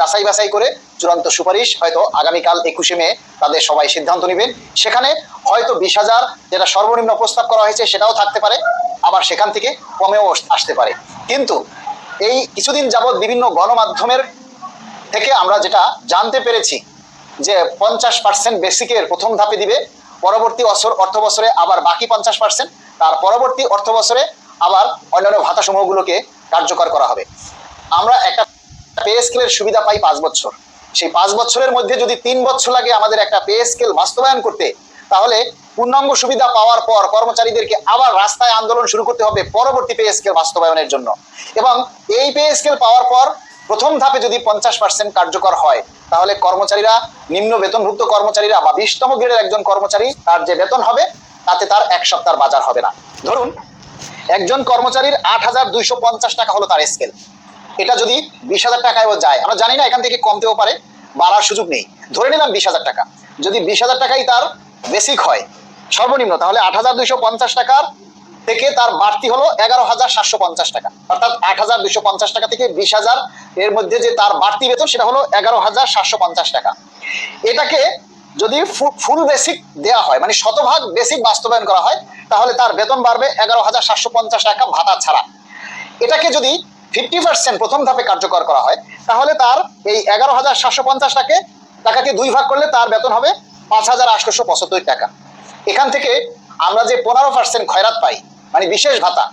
যাচাই বাছাই করে চূড়ান্ত সুপারিশ হয়তো আগামীকাল 21শে মে তাদের সবাই সিদ্ধান্ত নেবেন। সেখানে হয়তো 20,000 যেটা সর্বনিম্ন প্রস্তাব করা হয়েছে সেটাও থাকতে পারে, আবার সেখান থেকে কমেও আসতে পারে। কিন্তু এই কিছুদিন যাবৎ বিভিন্ন গণমাধ্যমের থেকে আমরা যেটা জানতে পেরেছি যে 50% বেসিকের প্রথম ধাপে দিবে, পরবর্তী অর্থ বছরে আবার বাকি 50%, তার পরবর্তী অর্থ বছরে আবার অন্যান্য ভাতা সমূহগুলোকে কার্যকর করা হবে। আমরা একটা পে স্কেলের সুবিধা পাই 5 বছর। সেই 5 বছরের মধ্যে যদি 3 বছর লাগে আমাদের একটা পে স্কেল বাস্তবায়ন করতে, তাহলে পূর্ণাঙ্গ সুবিধা পাওয়ার পর কর্মচারীদেরকে আবার রাস্তায় আন্দোলন শুরু করতে হবে পরবর্তী পে স্কেল বাস্তবায়নের জন্য। এবং এই পে স্কেল পাওয়ার পর প্রথম ধাপে যদি 50% কার্যকর হয়, তাহলে কর্মচারীরা, নিম্ন বেতনভুক্ত কর্মচারীরা বা 20তম গ্রেডের একজন কর্মচারী, তার যে বেতন হবে তাতে তার এক সপ্তাহের বাজার হবে না। ধরুন একজন কর্মচারীর 8,250 টাকা হলো তার স্কেল। এটা যদি 20,000 টাকায়ও যায়, আমরা জানি না, এখান থেকে কমতেও পারে, বাড়ার সুযোগ নেই। ধরে নিলাম 20,000 টাকা। যদি 20,000 টাকাই তার বেসিক হয় সর্বনিম্ন, তাহলে 8,250 টাকার থেকে তার বাড়তি হলো 11,750 টাকা। অর্থাৎ 8,250 টাকা থেকে 20,000 এর মধ্যে যে তার বাড়তি বেতন সেটা হলো 11,750 টাকা। এটাকে যদি ফুল বেসিক দেওয়া হয়, মানে শতভাগ বেসিক বাস্তবায়ন করা হয়, তাহলে তার বেতন বাড়বে 11,750 টাকা ভাতা ছাড়া। এটাকে যদি 50% প্রথম ধাপে কার্যকর করা হয়, তাহলে তার এই 11,750 টাকাকে 2 ভাগ করলে তার বেতন হবে 5,875 টাকা। এখান থেকে আমরা যে 15% খয়রাত পাই, মানে বিশেষ ভাতা,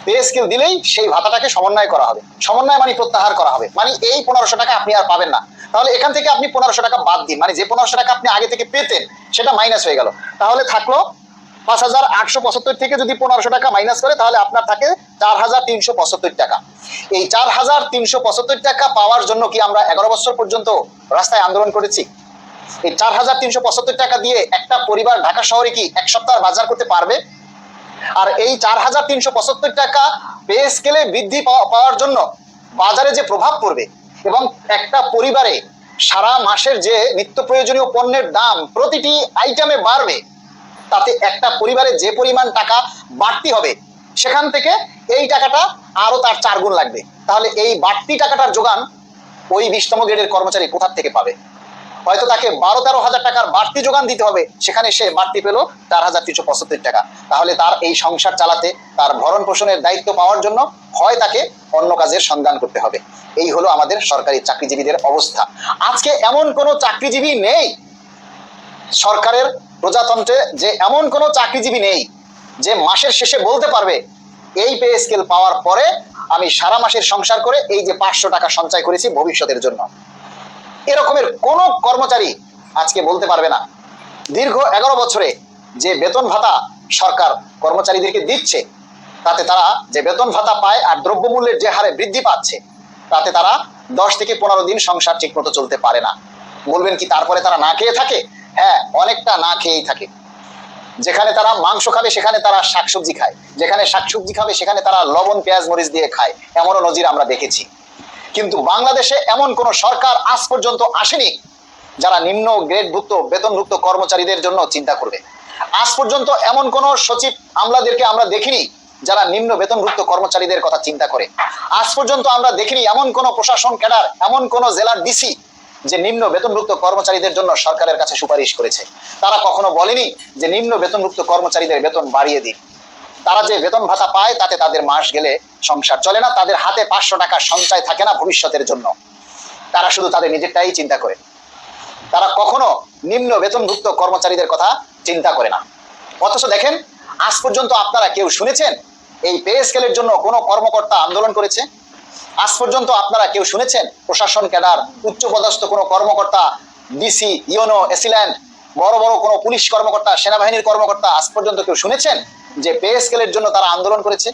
পে স্কেল দিলেই সেই ভাতাটাকে সমন্বয় করা হবে। সমন্বয় মানে প্রত্যাহার করা হবে, মানে এই 1500 টাকা আপনি আর পাবেন না। তাহলে এখান থেকে আপনি 1500 টাকা বাদ দিন, মানে যে 1500 টাকা আপনি আগে থেকে পেতেন সেটা মাইনাস হয়ে গেল। তাহলে থাকলো 5,875 থেকে যদি 1500 টাকা মাইনাস করে, তাহলে আপনার থাকে 4,375 টাকা। এই 4,375 টাকা পাওয়ার জন্য কি আমরা 11 বছর পর্যন্ত রাস্তায় আন্দোলন করেছি? এই 4,375 টাকা দিয়ে একটা পরিবার ঢাকা শহরে কি এক সপ্তাহ বাজার করতে পারবে? আর এই 4,375 টাকা পে স্কেলে বৃদ্ধি পাওয়ার জন্য বাজারে যে প্রভাব পড়বে, এবং একটা পরিবারে সারা মাসের যে নিত্য প্রয়োজনীয় পণ্যের দাম প্রতিটি আইটেমে বাড়বে, তাতে একটা পরিবারে যে পরিমাণ টাকা বাড়তি হবে, সেখান থেকে এই টাকাটা আরো তার 4 গুণ লাগবে। তাহলে এই বাড়তি টাকাটার যোগান ওই 20তম গ্রেডের কর্মচারী কোথা থেকে পাবে? হয়তো তাকে 12-13 হাজার টাকার বাড়তি যোগান দিতে হবে, সেখানে সে বাড়তি পেল 4,375 টাকা। তাহলে তার এই সংসার চালাতে, তার ভরণ পোষণের দায়িত্ব পাওয়ার জন্য হয় তাকে অন্য কাজের সন্ধান করতে হবে। এই হলো আমাদের সরকারি চাকরিজীবীদের অবস্থা। আজকে এমন কোনো চাকরিজীবী নেই সরকারের প্রজাতন্ত্রে, যে এমন কোনো চাকরিজীবী নেই যে মাসের শেষে বলতে পারবে এই পে স্কেল পাওয়ার পরে আমি সারা মাসের সংসার করে এই যে 500 টাকা সঞ্চয় করেছি ভবিষ্যতের জন্য। এরকমের কোন কর্মচারী আজকে বলতে পারবে না। দীর্ঘ 11 বছরে যে বেতন ভাতা সরকার কর্মচারীদেরকে দিচ্ছে, তাতে তারা যে বেতন ভাতা পায় আর দ্রব্যমূল্যের যে হারে বৃদ্ধি পাচ্ছে, তাতে তারা 10 থেকে 15 দিন সংসার ঠিকমতো চলতে পারে না। বলবেন কি তারপরে তারা না খেয়ে থাকে? হ্যাঁ, অনেকটা না খেয়েই থাকে। যেখানে তারা মাংস খাবে সেখানে তারা শাকসবজি খায়, যেখানে শাকসবজি খাবে সেখানে তারা লবণ পেঁয়াজ মরিচ দিয়ে খায়, এমনও নজির আমরা দেখেছি। কিন্তু বাংলাদেশে এমন কোন সরকার আজ পর্যন্ত আসেনি যারা নিম্ন গ্রেডভুক্ত বেতনভুক্ত কর্মচারীদের জন্য চিন্তা করবে। আজ পর্যন্ত এমন কোন সচিব আমলাদেরকে আমরা দেখিনি যারা নিম্ন বেতনভুক্ত কর্মচারীদের কথা চিন্তা করে। আজ পর্যন্ত আমরা দেখিনি এমন কোন প্রশাসন ক্যাডার, এমন কোন জেলার ডিসি যে নিম্ন বেতনভুক্ত কর্মচারীদের জন্য সরকারের কাছে সুপারিশ করেছে। তারা কখনো বলেনি যে নিম্ন বেতনভুক্ত কর্মচারীদের বেতন বাড়িয়ে দিন। তারা যে বেতন ভাতা পায় তাতে তাদের মাস গেলে সংসার চলে না, তাদের হাতে 500 টাকা সঞ্চয় থাকে না ভবিষ্যতের জন্য। তারা শুধু তাদের নিজেরটাই চিন্তা করে, তারা কখনো নিম্ন বেতনভুক্ত কর্মচারীদের কথা চিন্তা করে না। অথচ দেখেন, আজ পর্যন্ত আপনারা কেউ শুনেছেন এই পে স্কেলের জন্য কোনো কর্মকর্তা আন্দোলন করেছে? আজ পর্যন্ত আপনারা কেউ শুনেছেন প্রশাসন ক্যাডার, উচ্চপদস্থ কোনো কর্মকর্তা, ডিসি, ইউনো, এসিল্যান্ড, বড় বড় কোনো পুলিশ কর্মকর্তা, সেনাবাহিনীর কর্মকর্তা আজ পর্যন্ত কেউ শুনেছেন যে পে স্কেলের জন্য তারা আন্দোলন করেছে?